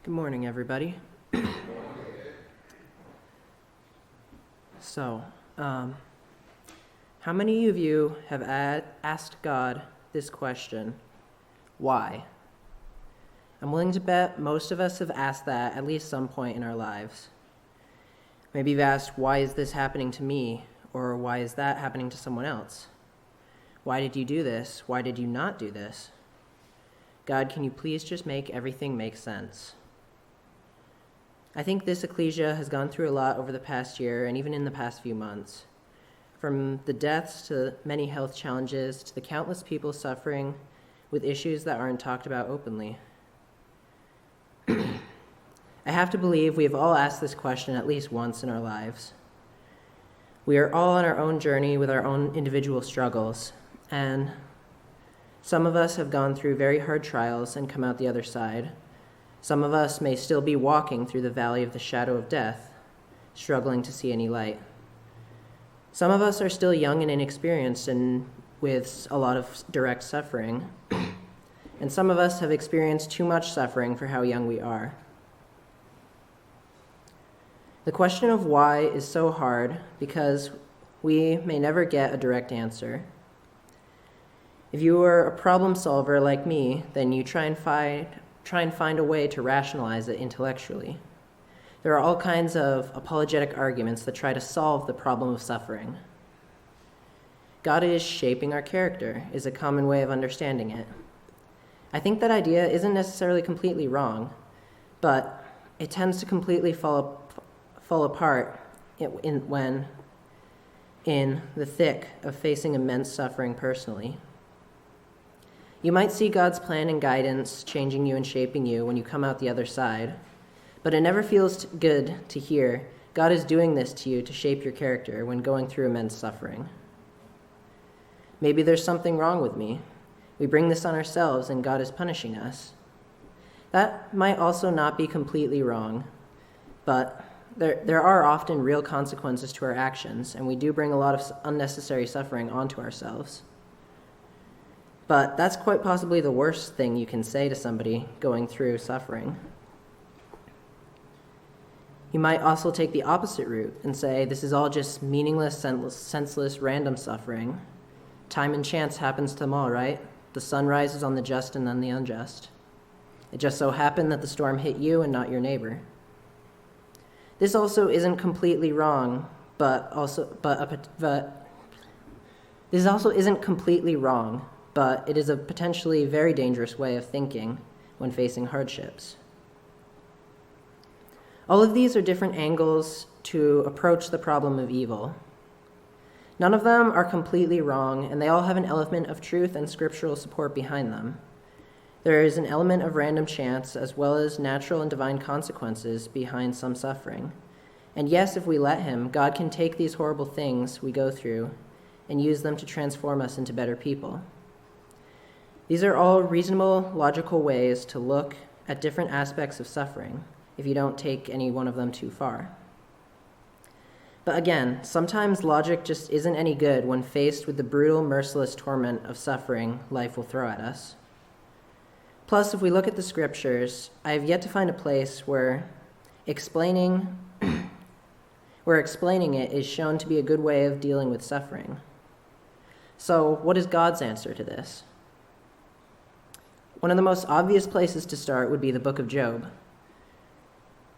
Good morning, everybody. So, how many of you have asked God this question, why? I'm willing to bet most of us have asked that at least some point in our lives. Maybe you've asked, why is this happening to me? Or why is that happening to someone else? Why did you do this? Why did you not do this? God, can you please just make everything make sense? I think this ecclesia has gone through a lot over the past year and even in the past few months. From the deaths to many health challenges to the countless people suffering with issues that aren't talked about openly. I have to believe we have all asked this question at least once in our lives. We are all on our own journey with our own individual struggles, and some of us have gone through very hard trials and come out the other side. Some of us may still be walking through the valley of the shadow of death, struggling to see any light. Some of us are still young and inexperienced and with a lot of direct suffering. And some of us have experienced too much suffering for how young we are. The question of why is so hard because we may never get a direct answer. If you are a problem solver like me, then you try and find a way to rationalize it intellectually. There are all kinds of apologetic arguments that try to solve the problem of suffering. God is shaping our character is a common way of understanding it. I think that idea isn't necessarily completely wrong, but it tends to completely fall apart when in the thick of facing immense suffering personally. You might see God's plan and guidance changing you and shaping you when you come out the other side, but it never feels good to hear God is doing this to you to shape your character when going through immense suffering. Maybe there's something wrong with me. We bring this on ourselves and God is punishing us. That might also not be completely wrong, but there are often real consequences to our actions, and we do bring a lot of unnecessary suffering onto ourselves. But that's quite possibly the worst thing you can say to somebody going through suffering. You might also take the opposite route and say, this is all just meaningless, senseless, random suffering. Time and chance happens to them all, right? The sun rises on the just and then the unjust. It just so happened that the storm hit you and not your neighbor. This also isn't completely wrong, but it is a potentially very dangerous way of thinking when facing hardships. All of these are different angles to approach the problem of evil. None of them are completely wrong, and they all have an element of truth and scriptural support behind them. There is an element of random chance as well as natural and divine consequences behind some suffering. And yes, if we let him, God can take these horrible things we go through and use them to transform us into better people. These are all reasonable, logical ways to look at different aspects of suffering if you don't take any one of them too far. But again, sometimes logic just isn't any good when faced with the brutal, merciless torment of suffering life will throw at us. Plus, if we look at the scriptures, I have yet to find a place where explaining it is shown to be a good way of dealing with suffering. So, what is God's answer to this? One of the most obvious places to start would be the book of Job.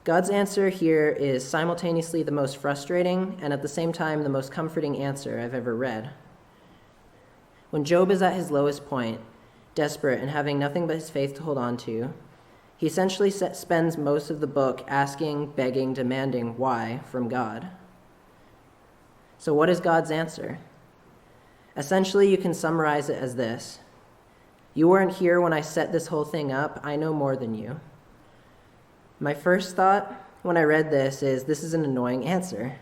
God's answer here is simultaneously the most frustrating and at the same time the most comforting answer I've ever read. When Job is at his lowest point, desperate and having nothing but his faith to hold on to, he essentially spends most of the book asking, begging, demanding why from God. So what is God's answer? Essentially, you can summarize it as this: you weren't here when I set this whole thing up. I know more than you. My first thought when I read this is an annoying answer.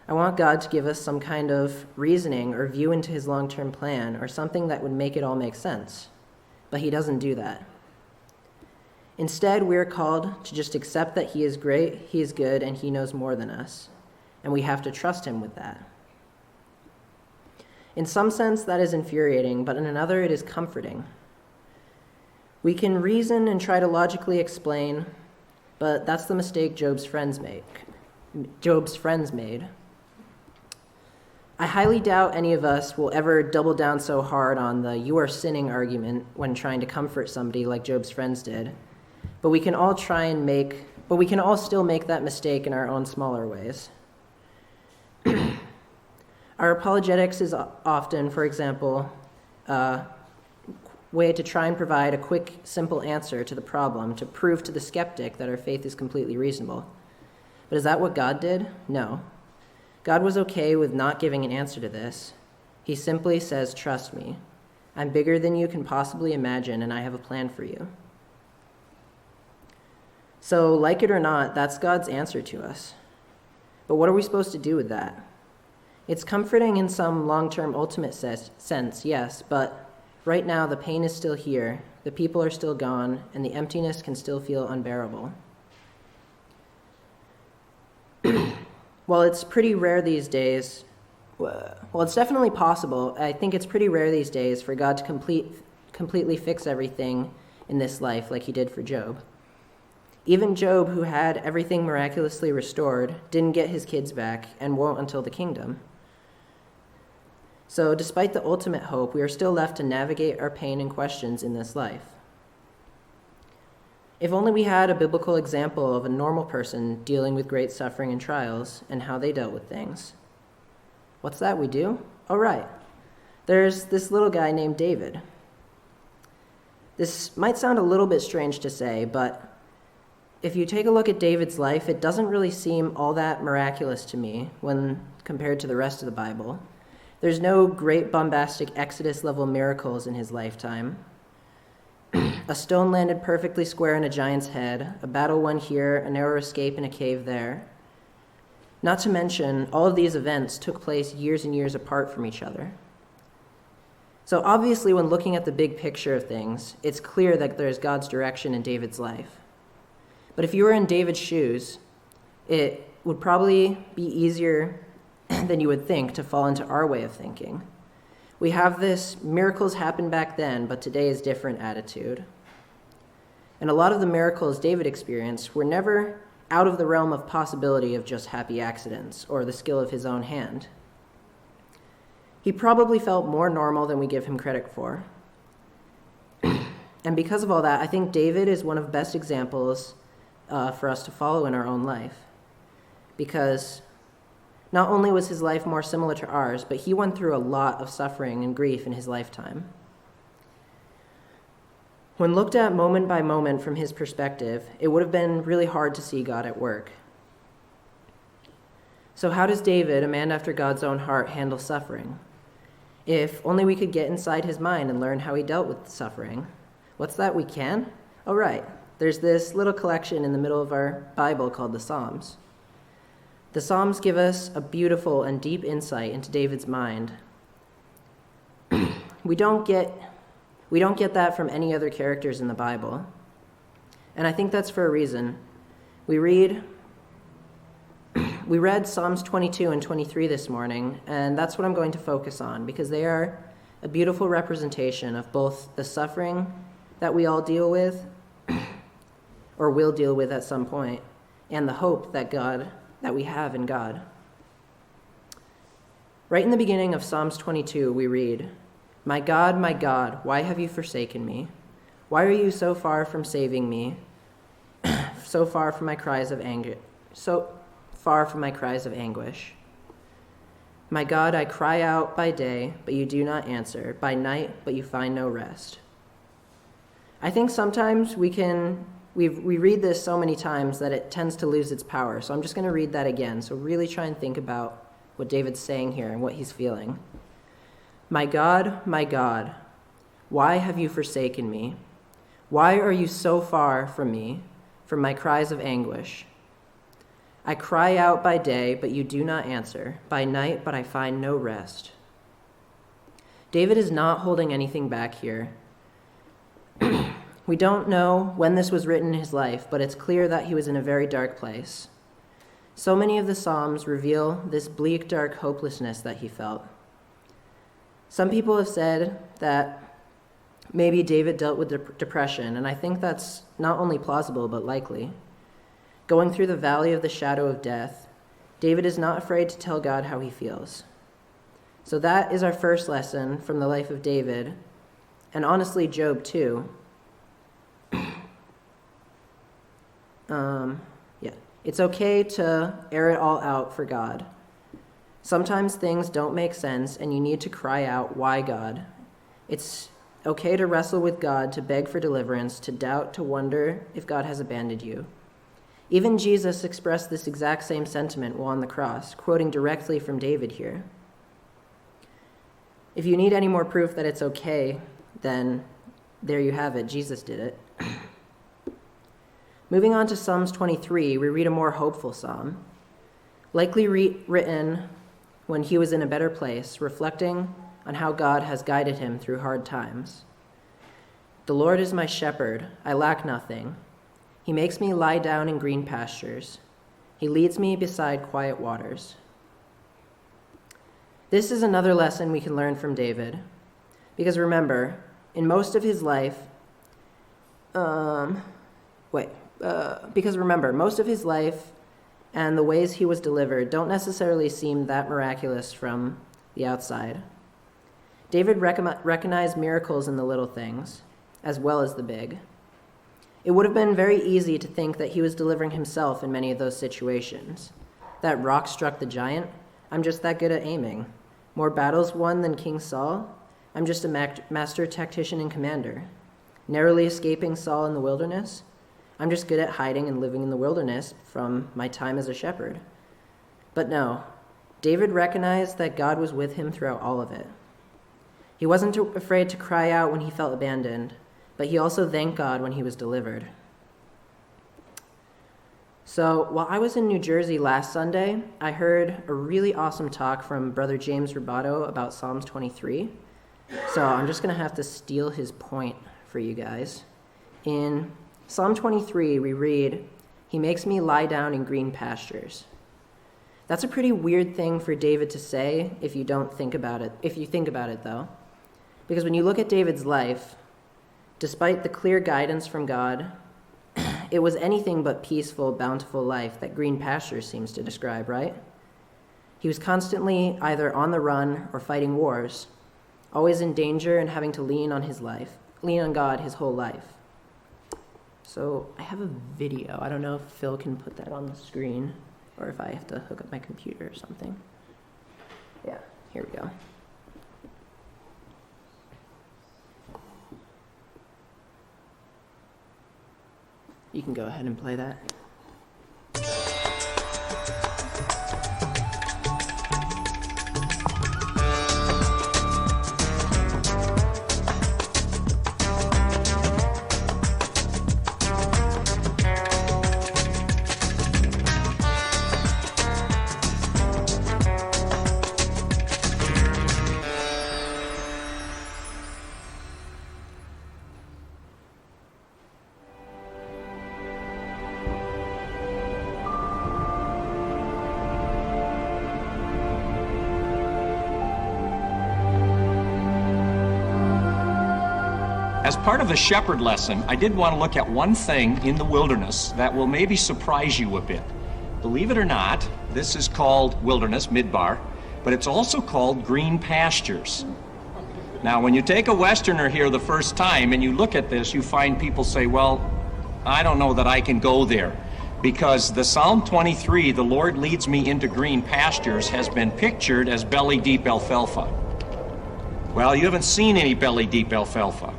I want God to give us some kind of reasoning or view into his long-term plan or something that would make it all make sense. But he doesn't do that. Instead, we're called to just accept that he is great, he is good, and he knows more than us. And we have to trust him with that. In some sense, that is infuriating, but in another, it is comforting. We can reason and try to logically explain but that's the mistake Job's friends made. I highly doubt any of us will ever double down so hard on the "you are sinning" argument when trying to comfort somebody like Job's friends did. But we can all still make that mistake in our own smaller ways. Our apologetics is often, for example, a way to try and provide a quick, simple answer to the problem to prove to the skeptic that our faith is completely reasonable. But is that what God did? No. God was okay with not giving an answer to this. He simply says, "Trust me. I'm bigger than you can possibly imagine, and I have a plan for you." So, like it or not, that's God's answer to us. But what are we supposed to do with that? It's comforting in some long-term ultimate sense, yes, but right now the pain is still here, the people are still gone, and the emptiness can still feel unbearable. While it's pretty rare these days, well, it's definitely possible. I think it's pretty rare these days for God to completely fix everything in this life like he did for Job. Even Job, who had everything miraculously restored, didn't get his kids back and won't until the kingdom. So despite the ultimate hope, we are still left to navigate our pain and questions in this life. If only we had a biblical example of a normal person dealing with great suffering and trials and how they dealt with things. What's that we do? Oh, right. There's this little guy named David. This might sound a little bit strange to say, but if you take a look at David's life, it doesn't really seem all that miraculous to me when compared to the rest of the Bible. There's no great bombastic Exodus-level miracles in his lifetime. A stone landed perfectly square in a giant's head, a battle won here, a narrow escape in a cave there. Not to mention, all of these events took place years and years apart from each other. So obviously, when looking at the big picture of things, it's clear that there's God's direction in David's life. But if you were in David's shoes, it would probably be easier than you would think to fall into our way of thinking. We have this miracles happened back then, but today is different attitude. And a lot of the miracles David experienced were never out of the realm of possibility of just happy accidents or the skill of his own hand. He probably felt more normal than we give him credit for. And because of all that, I think David is one of the best examples for us to follow in our own life. Because not only was his life more similar to ours, but he went through a lot of suffering and grief in his lifetime. When looked at moment by moment from his perspective, it would have been really hard to see God at work. So how does David, a man after God's own heart, handle suffering? If only we could get inside his mind and learn how he dealt with suffering. What's that we can? Oh, right. There's this little collection in the middle of our Bible called the Psalms. The Psalms give us a beautiful and deep insight into David's mind. We don't get that from any other characters in the Bible. And I think that's for a reason. We read Psalms 22 and 23 this morning, and that's what I'm going to focus on because they are a beautiful representation of both the suffering that we all deal with or will deal with at some point, and the hope that we have in God. Right in the beginning of Psalms 22, we read, my God, why have you forsaken me? Why are you so far from saving me, so far from my cries of anguish? My God, I cry out by day, but you do not answer, by night, but you find no rest. I think sometimes we read this so many times that it tends to lose its power. So I'm just going to read that again. So really try and think about what David's saying here and what he's feeling. My God, why have you forsaken me? Why are you so far from me, from my cries of anguish? I cry out by day, but you do not answer. By night, but I find no rest. David is not holding anything back here. We don't know when this was written in his life, but it's clear that he was in a very dark place. So many of the Psalms reveal this bleak, dark hopelessness that he felt. Some people have said that maybe David dealt with depression, and I think that's not only plausible, but likely. going through the valley of the shadow of death, David is not afraid to tell God how he feels. So that is our first lesson from the life of David, and honestly, Job too. It's okay to air it all out for God. Sometimes things don't make sense and you need to cry out, "Why, God?" It's okay to wrestle with God, to beg for deliverance, to doubt, to wonder if God has abandoned you. Even Jesus expressed this exact same sentiment while on the cross, quoting directly from David here. If you need any more proof that it's okay, then there you have it. Jesus did it. Moving on to Psalms 23, we read a more hopeful psalm, likely written when he was in a better place, reflecting on how God has guided him through hard times. "The Lord is my shepherd, I lack nothing. He makes me lie down in green pastures. He leads me beside quiet waters." This is another lesson we can learn from David, because remember, in most of his life, most of his life and the ways he was delivered don't necessarily seem that miraculous from the outside. David recognized miracles in the little things, as well as the big. It would have been very easy to think that he was delivering himself in many of those situations. That rock struck the giant, I'm just that good at aiming. More battles won than King Saul, I'm just a master tactician and commander. Narrowly escaping Saul in the wilderness, I'm just good at hiding and living in the wilderness from my time as a shepherd. But no, David recognized that God was with him throughout all of it. He wasn't afraid to cry out when he felt abandoned, but he also thanked God when he was delivered. So while I was in New Jersey last Sunday, I heard a really awesome talk from Brother James Rubato about Psalms 23. So I'm just going to have to steal his point for you guys. In Psalm 23, we read, "He makes me lie down in green pastures." That's a pretty weird thing for David to say if you think about it though. Because when you look at David's life, despite the clear guidance from God, it was anything but peaceful, bountiful life that green pastures seems to describe, right? He was constantly either on the run or fighting wars, always in danger and having to lean on God his whole life. So I have a video. I don't know if Phil can put that on the screen or if I have to hook up my computer or something. Yeah, here we go. You can go ahead and play that. As part of the shepherd lesson, I did want to look at one thing in the wilderness that will maybe surprise you a bit. Believe it or not, this is called wilderness, midbar, but it's also called green pastures. Now, when you take a Westerner here the first time and you look at this, you find people say, well, I don't know that I can go there, because the Psalm 23, the Lord leads me into green pastures, has been pictured as belly-deep alfalfa. Well, you haven't seen any belly-deep alfalfa.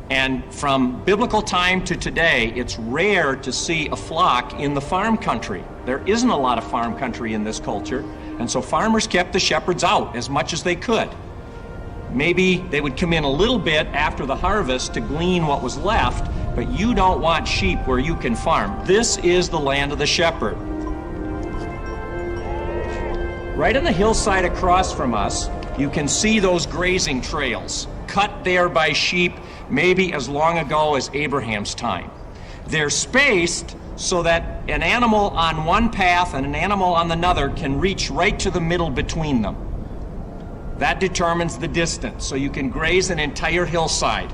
And from biblical time to today, it's rare to see a flock in the farm country. There isn't a lot of farm country in this culture, and so farmers kept the shepherds out as much as they could. Maybe they would come in a little bit after the harvest to glean what was left, but you don't want sheep where you can farm. This is the land of the shepherd. Right on the hillside across from us, you can see those grazing trails, cut there by sheep maybe as long ago as Abraham's time. They're spaced so that an animal on one path and an animal on another can reach right to the middle between them. That determines the distance, so you can graze an entire hillside.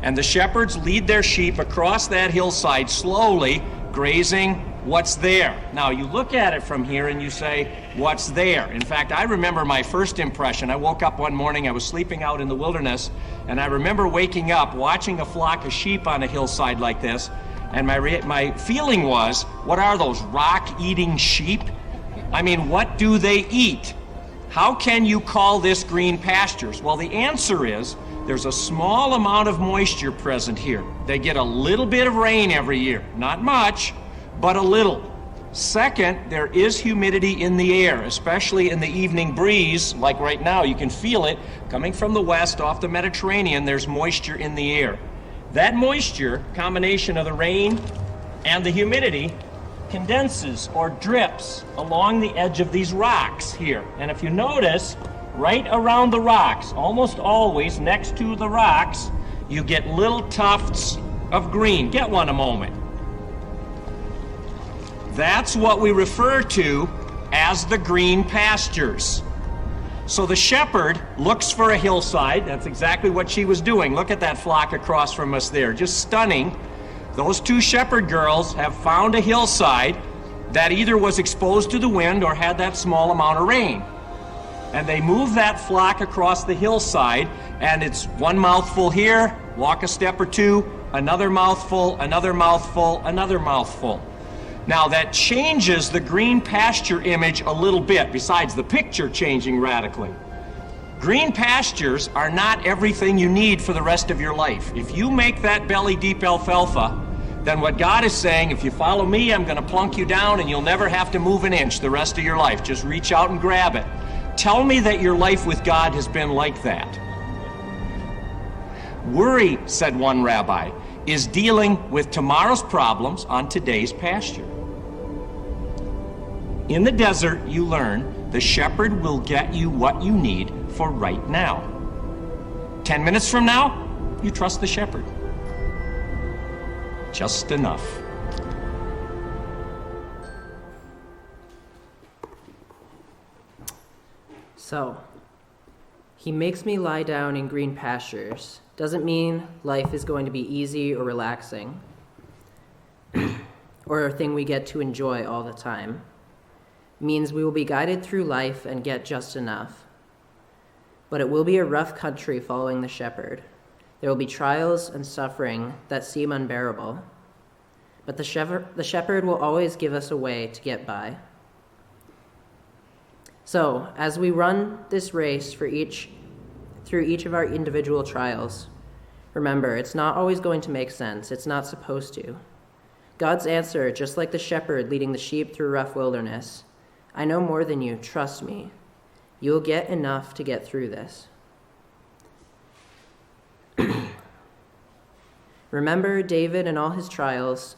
And the shepherds lead their sheep across that hillside slowly, grazing what's there. Now, you look at it from here and you say, what's there? In fact, I remember my first impression. I woke up one morning, I was sleeping out in the wilderness, and I remember waking up, watching a flock of sheep on a hillside like this, and my feeling was, what are those, rock-eating sheep? I mean, what do they eat? How can you call this green pastures? Well, the answer is, there's a small amount of moisture present here. They get a little bit of rain every year. Not much, but a little. Second, there is humidity in the air, especially in the evening breeze, like right now. You can feel it coming from the west off the Mediterranean. There's moisture in the air. That moisture, combination of the rain and the humidity, condenses or drips along the edge of these rocks here. And if you notice, right around the rocks, almost always next to the rocks, you get little tufts of green. Get one a moment. That's what we refer to as the green pastures. So the shepherd looks for a hillside. That's exactly what she was doing. Look at that flock across from us there. Just stunning. Those two shepherd girls have found a hillside that either was exposed to the wind or had that small amount of rain. And they move that flock across the hillside, and it's one mouthful here, walk a step or two, another mouthful, another mouthful, another mouthful. Now that changes the green pasture image a little bit, besides the picture changing radically. Green pastures are not everything you need for the rest of your life. If you make that belly deep alfalfa, then what God is saying, if you follow me, I'm going to plunk you down and you'll never have to move an inch the rest of your life. Just reach out and grab it. Tell me that your life with God has been like that. Worry, said one rabbi, is dealing with tomorrow's problems on today's pasture. In the desert, you learn the shepherd will get you what you need for right now. 10 minutes from now, you trust the shepherd. Just enough. So, he makes me lie down in green pastures. Doesn't mean life is going to be easy or relaxing, or a thing we get to enjoy all the time. It means we will be guided through life and get just enough. But it will be a rough country following the shepherd. There will be trials and suffering that seem unbearable. But the shepherd will always give us a way to get by. So, as we run this race through each of our individual trials, remember, it's not always going to make sense. It's not supposed to. God's answer, just like the shepherd leading the sheep through rough wilderness, I know more than you, trust me. You'll get enough to get through this. Remember that David and all his trials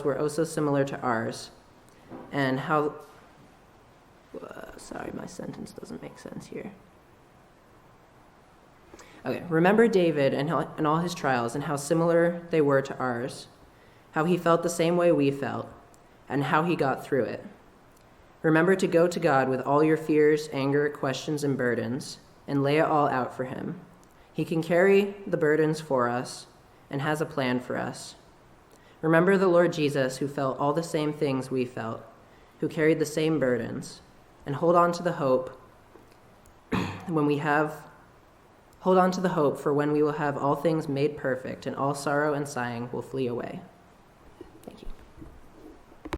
were also similar to ours, and how sorry, my sentence doesn't make sense here. Okay, remember David and all his trials and how similar they were to ours, how he felt the same way we felt, and how he got through it. Remember to go to God with all your fears, anger, questions, and burdens, and lay it all out for him. He can carry the burdens for us and has a plan for us. Remember the Lord Jesus, who felt all the same things we felt, who carried the same burdens, and hold on to the hope for when we will have all things made perfect and all sorrow and sighing will flee away. Thank you.